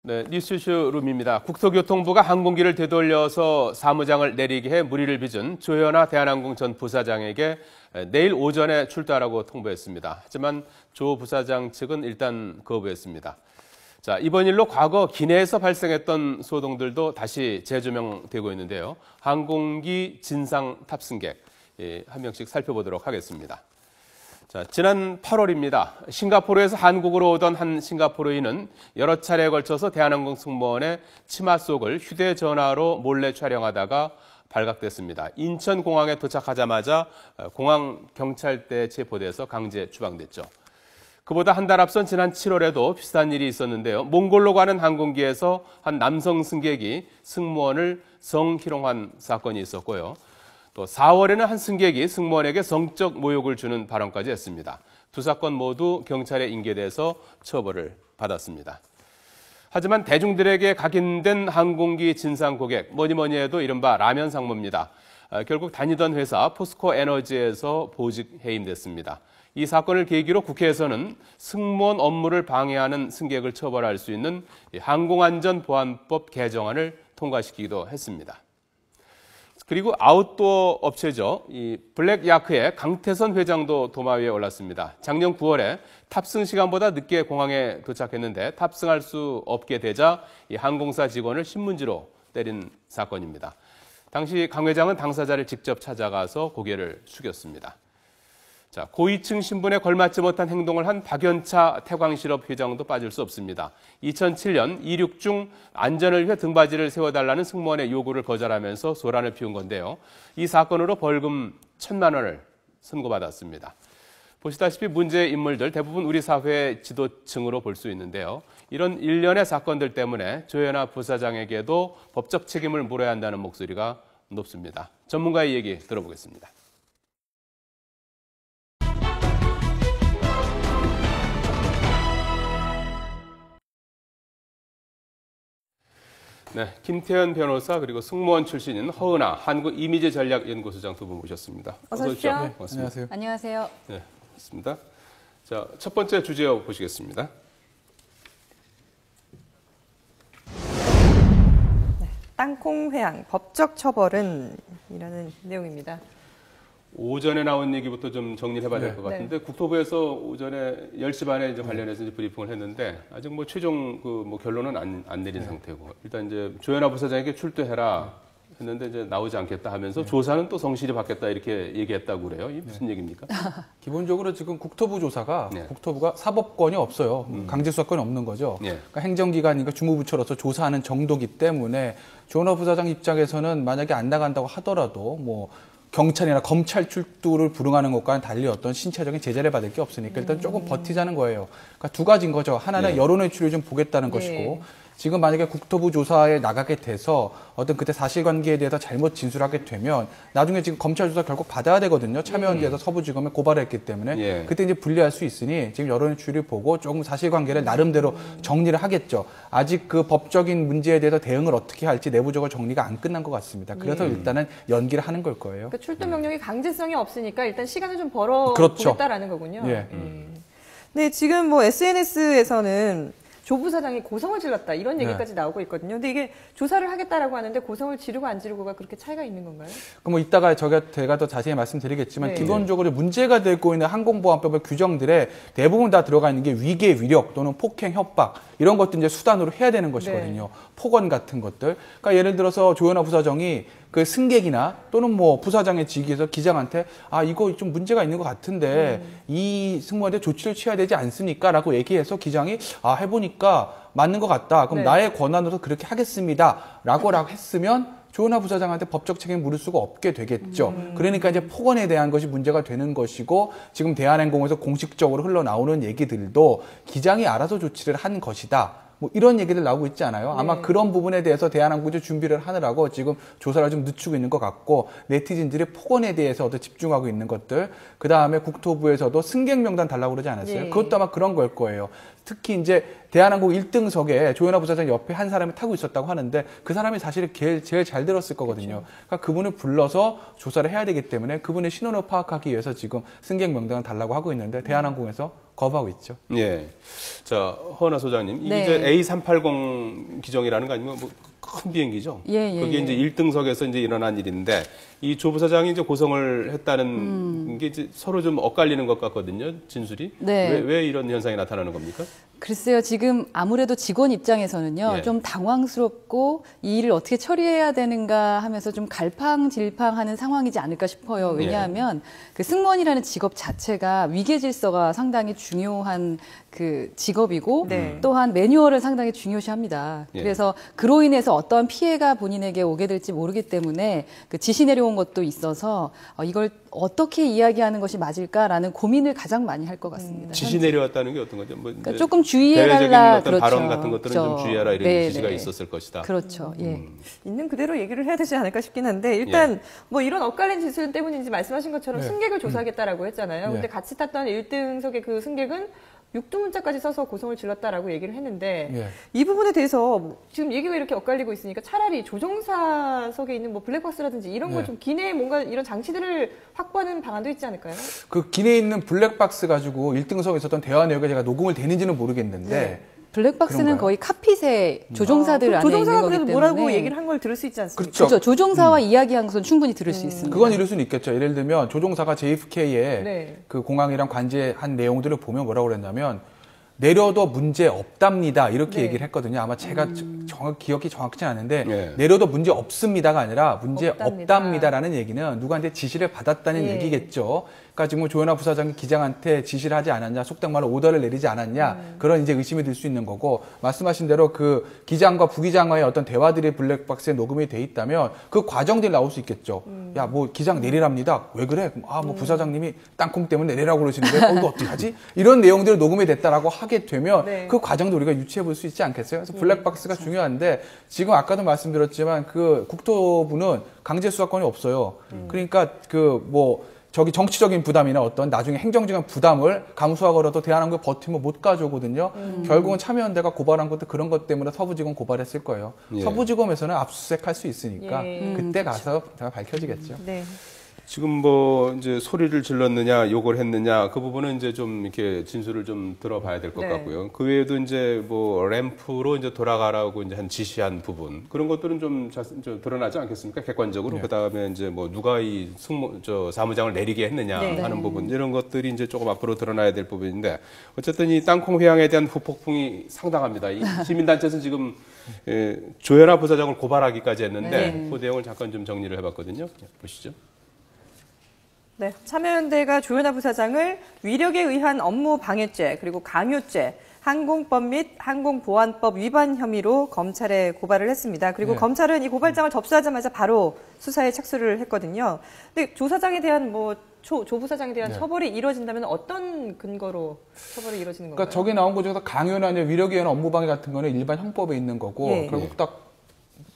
네, 뉴스쇼룸입니다. 국토교통부가 항공기를 되돌려서 사무장을 내리게 해 물의를 빚은 조현아 대한항공 전 부사장에게 내일 오전에 출두하라고 통보했습니다. 하지만 조 부사장 측은 일단 거부했습니다. 자, 이번 일로 과거 기내에서 발생했던 소동들도 다시 재조명되고 있는데요. 항공기 진상 탑승객 한 명씩 살펴보도록 하겠습니다. 자, 지난 8월입니다. 싱가포르에서 한국으로 오던 한 싱가포르인은 여러 차례에 걸쳐서 대한항공 승무원의 치마 속을 휴대전화로 몰래 촬영하다가 발각됐습니다. 인천공항에 도착하자마자 공항 경찰대에 체포돼서 강제 추방됐죠. 그보다 한 달 앞선 지난 7월에도 비슷한 일이 있었는데요. 몽골로 가는 항공기에서 한 남성 승객이 승무원을 성희롱한 사건이 있었고요. 또 4월에는 한 승객이 승무원에게 성적 모욕을 주는 발언까지 했습니다. 두 사건 모두 경찰에 인계돼서 처벌을 받았습니다. 하지만 대중들에게 각인된 항공기 진상 고객, 뭐니 해도 이른바 라면 상무입니다. 결국 다니던 회사 포스코 에너지에서 보직 해임됐습니다. 이 사건을 계기로 국회에서는 승무원 업무를 방해하는 승객을 처벌할 수 있는 항공안전보안법 개정안을 통과시키기도 했습니다. 그리고 아웃도어 업체죠. 이 블랙야크의 강태선 회장도 도마 위에 올랐습니다. 작년 9월에 탑승 시간보다 늦게 공항에 도착했는데 탑승할 수 없게 되자 이 항공사 직원을 신문지로 때린 사건입니다. 당시 강 회장은 당사자를 직접 찾아가서 고개를 숙였습니다. 자, 고위층 신분에 걸맞지 못한 행동을 한 박연차 태광실업 회장도 빠질 수 없습니다. 2007년 이륙 중 안전을 위해 등받이를 세워달라는 승무원의 요구를 거절하면서 소란을 피운 건데요. 이 사건으로 벌금 1,000만 원을 선고받았습니다. 보시다시피 문제의 인물들 대부분 우리 사회의 지도층으로 볼 수 있는데요. 이런 일련의 사건들 때문에 조현아 부사장에게도 법적 책임을 물어야 한다는 목소리가 높습니다. 전문가의 얘기 들어보겠습니다. 네, 김태현 변호사 그리고 승무원 출신인 허은하 한국이미지전략연구소장 두 분 모셨습니다. 어서 오십시오. 네, 고맙습니다. 안녕하세요. 네, 맞습니다. 자, 첫 번째 주제 보시겠습니다. 네, 땅콩 회항 법적 처벌은 이라는 내용입니다. 오전에 나온 얘기부터 좀 정리를 해봐야 될 것 같은데 국토부에서 오전에 10시 반에 이제 관련해서 이제 브리핑을 했는데 아직 뭐 최종 결론은 안 내린 상태고 일단 이제 조현아 부사장에게 출두해라 했는데 이제 나오지 않겠다 하면서 조사는 또 성실히 받겠다 이렇게 얘기했다고 그래요. 이게 무슨 얘기입니까? 기본적으로 지금 국토부 조사가 국토부가 사법권이 없어요. 강제수사권이 없는 거죠. 그러니까 행정기관이니까 주무부처로서 조사하는 정도기 때문에 조현아 부사장 입장에서는 만약에 안 나간다고 하더라도 뭐 경찰이나 검찰 출두를 불응하는 것과는 달리 어떤 신체적인 제재를 받을 게 없으니까 일단 조금 버티자는 거예요. 그러니까 두 가지인 거죠. 하나는 여론의 추이를 좀 보겠다는 것이고 지금 만약에 국토부 조사에 나가게 돼서 어떤 그때 사실관계에 대해서 잘못 진술하게 되면 나중에 지금 검찰 조사 결국 받아야 되거든요. 참여연대에서 서부지검에 고발을 했기 때문에 그때 이제 불리할 수 있으니 지금 여론의 추이를 보고 조금 사실관계를 나름대로 정리를 하겠죠. 아직 그 법적인 문제에 대해서 대응을 어떻게 할지 내부적으로 정리가 안 끝난 것 같습니다. 그래서 일단은 연기를 하는 걸 거예요. 그러니까 출두 명령이 강제성이 없으니까 일단 시간을 좀 벌어보겠다라는 거군요. 네, 지금 뭐 SNS에서는 조 부사장이 고성을 질렀다 이런 얘기까지 나오고 있거든요. 근데 이게 조사를 하겠다라고 하는데 고성을 지르고 안 지르고가 그렇게 차이가 있는 건가요? 그럼 뭐 이따가 제가 더 자세히 말씀드리겠지만 기본적으로 문제가 되고 있는 항공보안법의 규정들에 대부분 다 들어가 있는 게 위계, 위력 또는 폭행, 협박 이런 것들 이제 수단으로 해야 되는 것이거든요. 폭언 같은 것들. 그러니까 예를 들어서 조현아 부사장이 그 승객이나 또는 뭐 부사장의 직위에서 기장한테 이거 좀 문제가 있는 것 같은데 이 승무원한테 조치를 취해야 되지 않습니까? 라고 얘기해서 기장이 해보니까 맞는 것 같다. 그럼 나의 권한으로 그렇게 하겠습니다. 라고 했으면 조현아 부사장한테 법적 책임을 물을 수가 없게 되겠죠. 그러니까 이제 폭언에 대한 것이 문제가 되는 것이고 지금 대한항공에서 공식적으로 흘러나오는 얘기들도 기장이 알아서 조치를 한 것이다. 뭐 이런 얘기들 나오고 있지 않아요? 아마 그런 부분에 대해서 대한항공이 준비를 하느라고 지금 조사를 좀 늦추고 있는 것 같고 네티즌들이 폭언에 대해서 더 집중하고 있는 것들 그 다음에 국토부에서도 승객 명단 달라고 그러지 않았어요? 그것도 아마 그런 걸 거예요. 특히 이제 대한항공 1등석에 조현아 부사장 옆에 한 사람이 타고 있었다고 하는데 그 사람이 사실 제일 잘 들었을 거거든요. 그러니까 그분을 불러서 조사를 해야 되기 때문에 그분의 신원을 파악하기 위해서 지금 승객 명단을 달라고 하고 있는데 대한항공에서 거부하고 있죠. 예. 자, 허은하 소장님, 이게 이제 A380 기종이라는 거 아니면 뭐 큰 비행기죠? 예. 그게 이제 1등석에서 이제 일어난 일인데 이 조 부사장이 이제 고성을 했다는 게 이제 서로 좀 엇갈리는 것 같거든요, 진술이. 네. 왜 이런 현상이 나타나는 겁니까? 글쎄요, 지금 아무래도 직원 입장에서는요, 좀 당황스럽고 이 일을 어떻게 처리해야 되는가 하면서 좀 갈팡질팡하는 상황이지 않을까 싶어요. 왜냐하면 그 승무원이라는 직업 자체가 위계 질서가 상당히 중요한 그 직업이고 또한 매뉴얼을 상당히 중요시합니다. 그래서 그로 인해서 어떠한 피해가 본인에게 오게 될지 모르기 때문에 그 지시 내려온 것도 있어서 이걸 어떻게 이야기하는 것이 맞을까라는 고민을 가장 많이 할 것 같습니다. 지시 내려왔다는 게 어떤 거죠? 뭐 그러니까 조금 주의해달라. 어떤 발언 같은 것들은 좀 주의하라 이런 지시가 있었을 것이다. 그렇죠. 예. 있는 그대로 얘기를 해야 되지 않을까 싶긴 한데 일단 뭐 이런 엇갈린 진술 때문인지 말씀하신 것처럼 승객을 조사하겠다라고 했잖아요. 근데 같이 탔던 1등석의 그 승객은 육두문자까지 써서 고성을 질렀다라고 얘기를 했는데 이 부분에 대해서 지금 얘기가 이렇게 엇갈리고 있으니까 차라리 조종사석에 있는 뭐 블랙박스라든지 이런 걸 좀 기내에 뭔가 이런 장치들을 확보하는 방안도 있지 않을까요? 그 기내에 있는 블랙박스 가지고 1등석에 있었던 대화 내역이 제가 녹음을 되는지는 모르겠는데 블랙박스는 그런가요? 거의 카핏의 조종사들 안에 있는 조종사가 거기 그래도 때문에 뭐라고 얘기를 한 걸 들을 수 있지 않습니까? 그렇죠. 조종사와 이야기한 것은 충분히 들을 수 있습니다. 그건 이럴 수는 있겠죠. 예를 들면 조종사가 JFK에 그 공항이랑 관제한 내용들을 보면 뭐라고 그랬냐면 내려도 문제 없답니다. 이렇게 얘기를 했거든요. 아마 제가 기억이 정확치 않은데 내려도 문제 없습니다가 아니라 문제 없답니다라는 얘기는 누구한테 지시를 받았다는 얘기겠죠. 그러니까 지금 조현아 부사장이 기장한테 지시를 하지 않았냐, 속된 말로 오더를 내리지 않았냐, 그런 이제 의심이 들 수 있는 거고, 말씀하신 대로 그 기장과 부기장과의 어떤 대화들이 블랙박스에 녹음이 돼 있다면 그 과정들이 나올 수 있겠죠. 야, 뭐 기장 내리랍니다. 왜 그래? 아, 뭐 부사장님이 땅콩 때문에 내리라고 그러시는데 이거 어떻게 하지? 이런 내용들이 녹음이 됐다라고 하게 되면 그 과정도 우리가 유추해 볼 수 있지 않겠어요? 그래서 블랙박스가 중요한데 지금 아까도 말씀드렸지만 그 국토부는 강제 수사권이 없어요. 그러니까 저기 정치적인 부담이나 어떤 나중에 행정적인 부담을 감수하고라도 대한항공이 버티면 못 가져오거든요. 결국은 참여연대가 고발한 것도 그런 것 때문에 서부지검 고발했을 거예요. 서부지검에서는 압수수색할 수 있으니까 그때 가서 다 밝혀지겠죠. 지금 뭐 이제 소리를 질렀느냐, 욕을 했느냐 그 부분은 이제 좀 이렇게 진술을 좀 들어봐야 될 것 같고요. 그 외에도 이제 뭐 램프로 이제 돌아가라고 이제 한 지시한 부분 그런 것들은 좀 드러나지 않겠습니까? 객관적으로. 그 다음에 이제 뭐 누가 이 사무장을 내리게 했느냐 하는 부분 이런 것들이 이제 조금 앞으로 드러나야 될 부분인데 어쨌든 이 땅콩 회항에 대한 후폭풍이 상당합니다. 이 시민단체에서 지금 조현아 부사장을 고발하기까지 했는데 그 내용을 잠깐 좀 정리를 해봤거든요. 보시죠. 네, 참여연대가 조현아 부사장을 위력에 의한 업무 방해죄 그리고 강요죄, 항공법 및 항공보안법 위반 혐의로 검찰에 고발을 했습니다. 그리고 검찰은 이 고발장을 접수하자마자 바로 수사에 착수를 했거든요. 근데 조 사장에 대한 조 부사장에 대한 처벌이 이루어진다면 어떤 근거로 처벌이 이루어지는 건가요? 그러니까 저기 나온 것 중에서 강요나 위력에 의한 업무방해 같은 거는 일반 형법에 있는 거고 결국 딱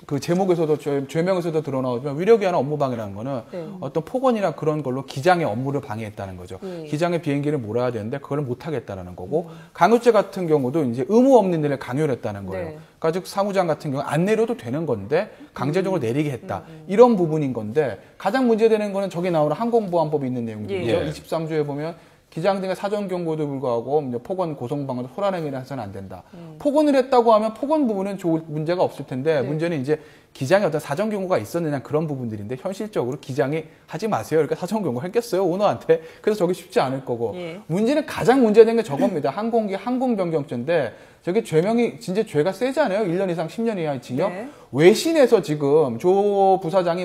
그 제목에서도 죄명에서도 드러나오지만 위력에 의한 업무방해라는 거는 어떤 폭언이나 그런 걸로 기장의 업무를 방해했다는 거죠. 기장의 비행기를 몰아야 되는데 그걸 못 하겠다라는 거고 강요죄 같은 경우도 이제 의무 없는 일을 강요를 했다는 거예요. 그러니까 즉 사무장 같은 경우 안 내려도 되는 건데 강제적으로 내리게 했다. 이런 부분인 건데 가장 문제되는 거는 저기 나오는 항공보안법에 있는 내용들이죠. 23조에 보면 기장 등의 사전 경고도 불구하고 폭언, 고성방어도 소란행위를 해서는 안 된다. 폭언을 했다고 하면 폭언 부분은 문제가 없을 텐데 문제는 이제 기장에 어떤 사전 경고가 있었느냐 그런 부분들인데 현실적으로 기장이 하지 마세요. 그러니까 사전 경고 했겠어요 오너한테. 그래서 저게 쉽지 않을 거고 문제는 가장 문제된 게 저겁니다. 항공기 항공변경죄인데 저게 죄명이 진짜 죄가 세잖아요. 1년 이상 10년 이하의 징역. 외신에서 지금 조 부사장이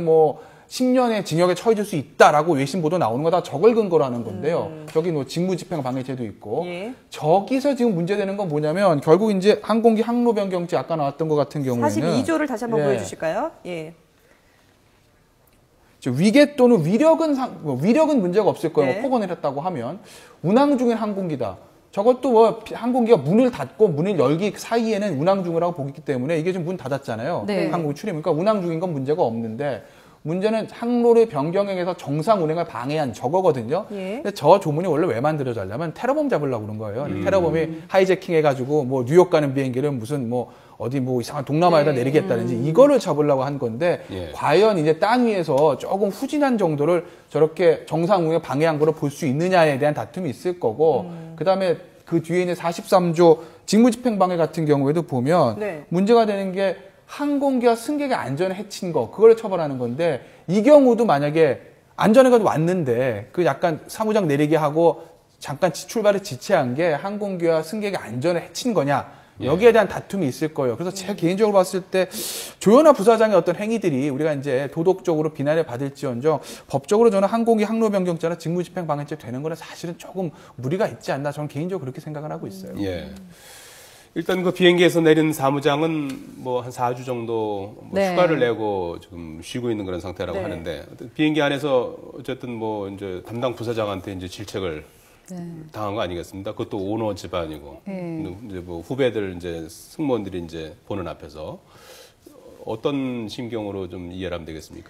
10년의 징역에 처해질 수 있다라고 외신 보도 나오는 거 다 저걸 근거로 하는 건데요. 저기 직무집행 방해죄도 있고 저기서 지금 문제되는 건 뭐냐면 결국 이제 항공기 항로 변경죄 아까 나왔던 것 같은 경우에는 42조를 다시 한번 보여주실까요? 위계 또는 위력은 문제가 없을 거예요. 폭언을 했다고 하면 운항 중인 항공기다. 저것도 항공기가 문을 닫고 문을 열기 사이에는 운항 중이라고 보기 때문에 이게 지금 문 닫았잖아요. 항공기 출입. 그러니까 운항 중인 건 문제가 없는데 문제는 항로를 변경해서 정상 운행을 방해한 저거거든요. 예. 근데 저 조문이 원래 왜 만들어졌냐면 테러범 잡으려고 그런 거예요. 테러범이 하이제킹 해가지고 뭐 뉴욕 가는 비행기를 무슨 뭐 어디 뭐 이상한 동남아에다 내리겠다든지 이거를 잡으려고 한 건데 과연 이제 땅 위에서 조금 후진한 정도를 저렇게 정상 운행 방해한 거로 볼 수 있느냐에 대한 다툼이 있을 거고 그다음에 그 뒤에 있는 43조 직무집행방해 같은 경우에도 보면 문제가 되는 게 항공기와 승객의 안전에 해친 거 그걸 처벌하는 건데 이 경우도 만약에 안전해가지고 왔는데 그 약간 사무장 내리게 하고 잠깐 출발을 지체한 게 항공기와 승객의 안전에 해친 거냐 여기에 대한 다툼이 있을 거예요. 그래서 제가 개인적으로 봤을 때 조현아 부사장의 어떤 행위들이 우리가 이제 도덕적으로 비난을 받을지언정 법적으로 저는 항공기 항로변경죄나 직무집행방해죄 되는 거는 사실은 조금 무리가 있지 않나 저는 개인적으로 그렇게 생각을 하고 있어요. 예. 일단 그 비행기에서 내린 사무장은 뭐 한 4주 정도 뭐 휴가를 내고 지금 쉬고 있는 그런 상태라고 하는데 비행기 안에서 어쨌든 뭐 이제 담당 부사장한테 이제 질책을 당한 거 아니겠습니까? 그것도 오너 집안이고 이제 뭐 후배들 이제 승무원들이 이제 보는 앞에서 어떤 심경으로 좀 이해를 하면 되겠습니까?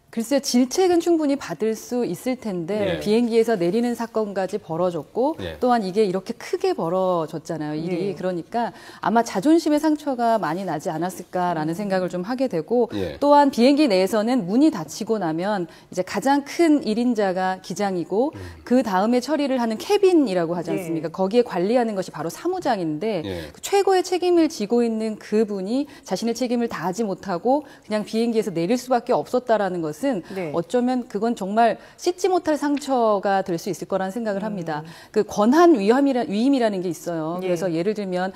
글쎄요, 질책은 충분히 받을 수 있을 텐데 비행기에서 내리는 사건까지 벌어졌고 또한 이게 이렇게 크게 벌어졌잖아요, 일이. 그러니까 아마 자존심의 상처가 많이 나지 않았을까라는 생각을 좀 하게 되고 또한 비행기 내에서는 문이 닫히고 나면 이제 가장 큰 1인자가 기장이고 그 다음에 처리를 하는 캐빈이라고 하지 않습니까? 거기에 관리하는 것이 바로 사무장인데 그 최고의 책임을 지고 있는 그분이 자신의 책임을 다하지 못하고 그냥 비행기에서 내릴 수밖에 없었다라는 것은 어쩌면 그건 정말 씻지 못할 상처가 될 수 있을 거라는 생각을 합니다. 그 권한 위임이라는 게 있어요. 그래서 예를 들면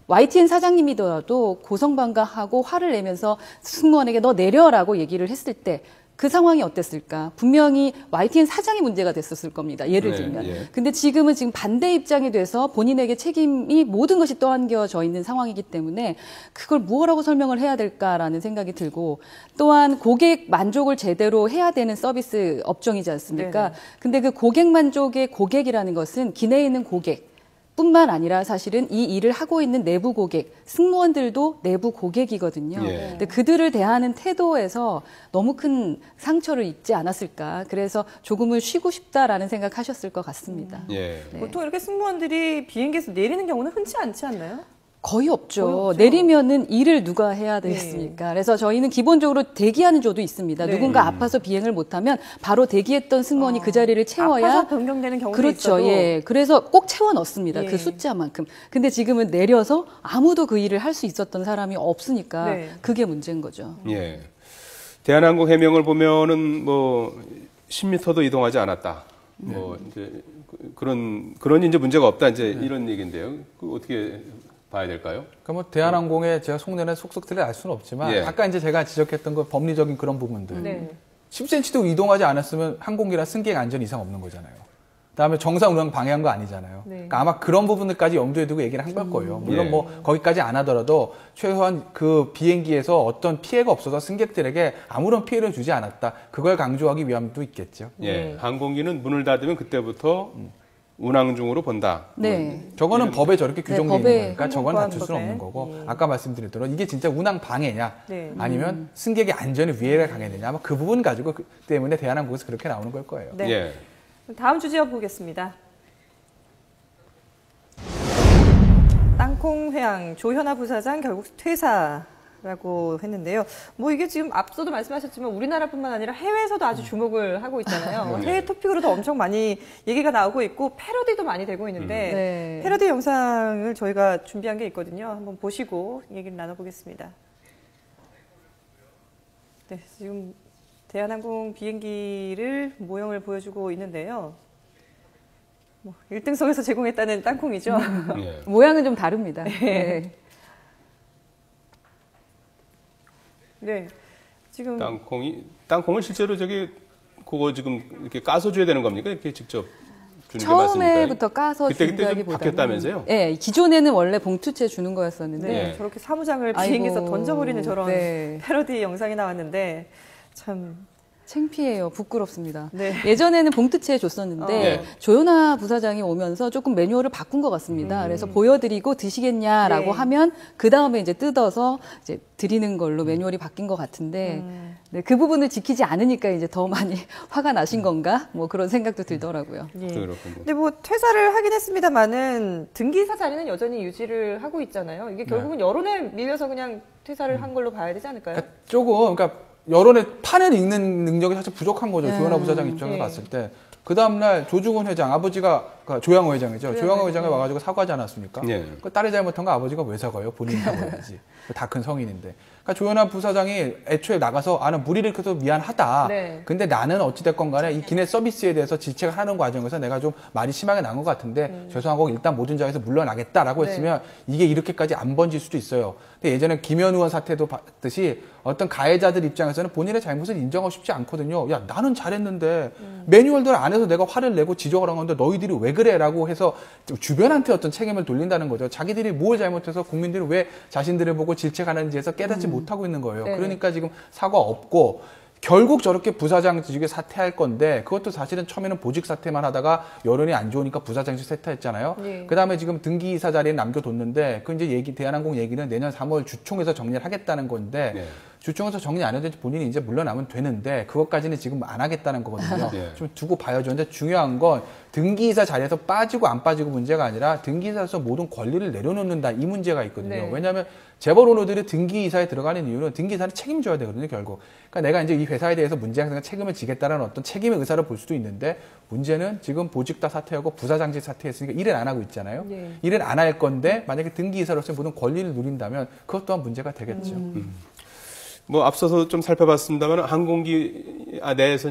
YTN 사장님이더라도 고성방가하고 화를 내면서 승무원에게 너 내려라고 얘기를 했을 때 그 상황이 어땠을까? 분명히 YTN 사장이 문제가 됐었을 겁니다. 예를 들면. 근데 지금은 지금 반대 입장이 돼서 본인에게 책임이 모든 것이 떠안겨져 있는 상황이기 때문에 그걸 뭐라고 설명을 해야 될까라는 생각이 들고 또한 고객 만족을 제대로 해야 되는 서비스 업종이지 않습니까? 근데 그 고객 만족의 고객이라는 것은 기내에 있는 고객 뿐만 아니라 사실은 이 일을 하고 있는 내부 고객, 승무원들도 내부 고객이거든요. 근데 그들을 대하는 태도에서 너무 큰 상처를 입지 않았을까. 그래서 조금은 쉬고 싶다라는 생각하셨을 것 같습니다. 보통 이렇게 승무원들이 비행기에서 내리는 경우는 흔치 않지 않나요? 거의 없죠. 내리면은 일을 누가 해야 되겠습니까? 그래서 저희는 기본적으로 대기하는 조도 있습니다. 누군가 아파서 비행을 못하면 바로 대기했던 승무원이 그 자리를 채워야 아파서 변경되는 경우도 그렇죠. 있어도. 그래서 꼭 채워 넣습니다. 그 숫자만큼. 근데 지금은 내려서 아무도 그 일을 할 수 있었던 사람이 없으니까 그게 문제인 거죠. 대한항공 해명을 보면은 뭐 10m도 이동하지 않았다. 뭐 이제 그런 이제 문제가 없다. 이제 이런 얘기인데요. 그 어떻게 봐야 될까요? 그러니까 뭐 대한항공의 제가 속내는 속속들을 알 수는 없지만 아까 이제 제가 지적했던 그 법리적인 그런 부분들 10cm도 이동하지 않았으면 항공기랑 승객 안전 이상 없는 거잖아요. 그다음에 정상 운항 방해한 거 아니잖아요. 그러니까 아마 그런 부분들까지 염두에 두고 얘기를 한 걸 거예요. 물론 뭐 거기까지 안 하더라도 최소한 그 비행기에서 어떤 피해가 없어서 승객들에게 아무런 피해를 주지 않았다. 그걸 강조하기 위함도 있겠죠. 항공기는 문을 닫으면 그때부터 운항 중으로 본다. 저거는 법에 저렇게 규정되어 있는 거니까 저건 다툴 수는 없는 거고 아까 말씀드린 대로 이게 진짜 운항 방해냐 아니면 승객의 안전에 위해가 강했느냐 아마 그 부분 가지고 때문에 대한항공에서 그렇게 나오는 걸 거예요. 다음 주제 보겠습니다. 땅콩회항 조현아 부사장 결국 퇴사라고 했는데요. 뭐 이게 지금 앞서도 말씀하셨지만 우리나라뿐만 아니라 해외에서도 아주 주목을 하고 있잖아요. 해외 토픽으로도 엄청 많이 얘기가 나오고 있고 패러디도 많이 되고 있는데 패러디 영상을 저희가 준비한 게 있거든요. 한번 보시고 얘기를 나눠보겠습니다. 지금 대한항공 비행기를 모형을 보여주고 있는데요. 뭐 1등석에서 제공했다는 땅콩이죠. 모양은 좀 다릅니다. 지금 땅콩을 실제로 그거 지금 이렇게 까서 줘야 되는 겁니까? 이렇게 직접 주는 게 맞습니까? 처음에부터 까서 준다기보다는 바뀌었다면서요? 기존에는 원래 봉투채 주는 거였었는데 저렇게 사무장을 비행기에서 던져버리는 저런 패러디 영상이 나왔는데 참 창피해요. 부끄럽습니다. 네. 예전에는 봉투채 줬었는데 조현아 부사장이 오면서 조금 매뉴얼을 바꾼 것 같습니다. 그래서 보여드리고 드시겠냐라고 네. 하면 그 다음에 이제 뜯어서 이제 드리는 걸로 매뉴얼이 바뀐 것 같은데 네, 그 부분을 지키지 않으니까 이제 더 많이 화가 나신 건가? 뭐 그런 생각도 들더라고요. 예. 근데 뭐 퇴사를 하긴 했습니다만은 등기이사 자리는 여전히 유지를 하고 있잖아요. 이게 결국은 여론에 밀려서 그냥 퇴사를 한 걸로 봐야 되지 않을까요? 그러니까 조금 그러니까 여론의 판을 읽는 능력이 사실 부족한 거죠. 조현아 부사장 입장에서 봤을 때. 그 다음날 조중훈 회장, 아버지가 그러니까 조양호 회장이죠. 조양호 회장이 와가지고 사과하지 않았습니까? 그 딸이 잘못한 거 아버지가 왜 사과해요? 본인이 사과해야지. 다 큰 성인인데. 그러니까 조현아 부사장이 애초에 나가서 나는 무리를 해서 미안하다. 근데 나는 어찌됐건 간에 이 기내 서비스에 대해서 질책을 하는 과정에서 내가 좀 말이 심하게 난 것 같은데 죄송하고 일단 모든 자에서 물러나겠다라고 했으면 이게 이렇게까지 안 번질 수도 있어요. 근데 예전에 김현 의원 사태도 봤듯이 어떤 가해자들 입장에서는 본인의 잘못을 인정하고 싶지 않거든요. 야, 나는 잘했는데 매뉴얼들 안에서 내가 화를 내고 지적을 한 건데 너희들이 왜 그래라고 해서 주변한테 어떤 책임을 돌린다는 거죠. 자기들이 뭘 잘못해서 국민들이 왜 자신들을 보고 질책하는지에서 깨닫지 못하고 있는 거예요. 그러니까 지금 사과 없고 결국 저렇게 부사장직에 사퇴할 건데 그것도 사실은 처음에는 보직 사퇴만 하다가 여론이 안 좋으니까 부사장직 사퇴했잖아요. 그다음에 지금 등기이사 자리에 남겨뒀는데 그 이제 대한항공 얘기는 내년 3월 주총에서 정리를 하겠다는 건데 주총에서 정리 안 해도 본인이 이제 물러나면 되는데 그것까지는 지금 안 하겠다는 거거든요. 좀 두고 봐야죠. 근데 중요한 건 등기이사 자리에서 빠지고 안 빠지고 문제가 아니라 등기이사에서 모든 권리를 내려놓는다 이 문제가 있거든요. 왜냐하면 재벌 오너들이 등기이사에 들어가는 이유는 등기이사는 책임져야 되거든요, 결국. 그러니까 내가 이제 이 회사에 대해서 문제가 생겨 책임을 지겠다는 어떤 책임의 의사를 볼 수도 있는데 문제는 지금 보직 다 사퇴하고 부사장직 사퇴했으니까 일을 안 하고 있잖아요. 일을 안 할 건데 만약에 등기이사로서 모든 권리를 누린다면 그것 또한 문제가 되겠죠. 뭐 앞서서 좀 살펴봤습니다만 항공기 내에서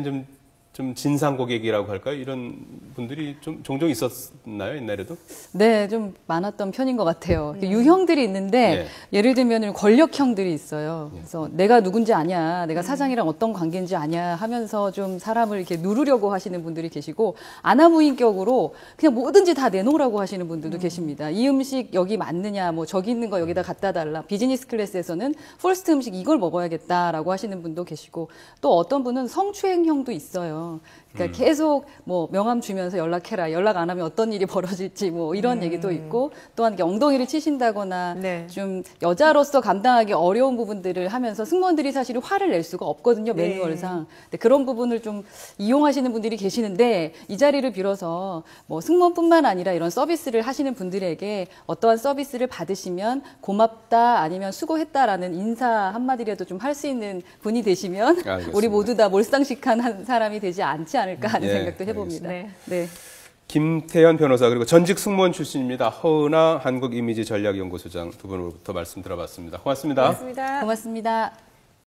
좀 진상 고객이라고 할까요? 이런 분들이 좀 종종 있었나요, 옛날에도? 네, 좀 많았던 편인 것 같아요. 유형들이 있는데 예를 들면 권력형들이 있어요. 그래서 내가 누군지 아냐, 내가 사장이랑 어떤 관계인지 아냐 하면서 좀 사람을 이렇게 누르려고 하시는 분들이 계시고 아나무인격으로 그냥 뭐든지 다 내놓으라고 하시는 분들도 계십니다. 이 음식 여기 맞느냐, 뭐 저기 있는 거 여기다 갖다 달라. 비즈니스 클래스에서는 퍼스트 음식 이걸 먹어야겠다라고 하시는 분도 계시고 또 어떤 분은 성추행형도 있어요. 그러니까 계속 뭐 명함 주면서 연락해라. 연락 안 하면 어떤 일이 벌어질지 뭐 이런 얘기도 있고 또한 엉덩이를 치신다거나 좀 여자로서 감당하기 어려운 부분들을 하면서 승무원들이 사실 화를 낼 수가 없거든요. 매뉴얼상. 근데 그런 부분을 좀 이용하시는 분들이 계시는데 이 자리를 빌어서 뭐 승무원뿐만 아니라 이런 서비스를 하시는 분들에게 어떠한 서비스를 받으시면 고맙다 아니면 수고했다라는 인사 한마디라도 좀 할 수 있는 분이 되시면 알겠습니다. 우리 모두 다 몰상식한 사람이 되지 않지 않을까 하는 생각도 해봅니다. 김태현 변호사 그리고 전직 승무원 출신입니다. 허은하 한국이미지전략연구소장 두 분으로부터 말씀 들어봤습니다. 고맙습니다. 고맙습니다. 고맙습니다.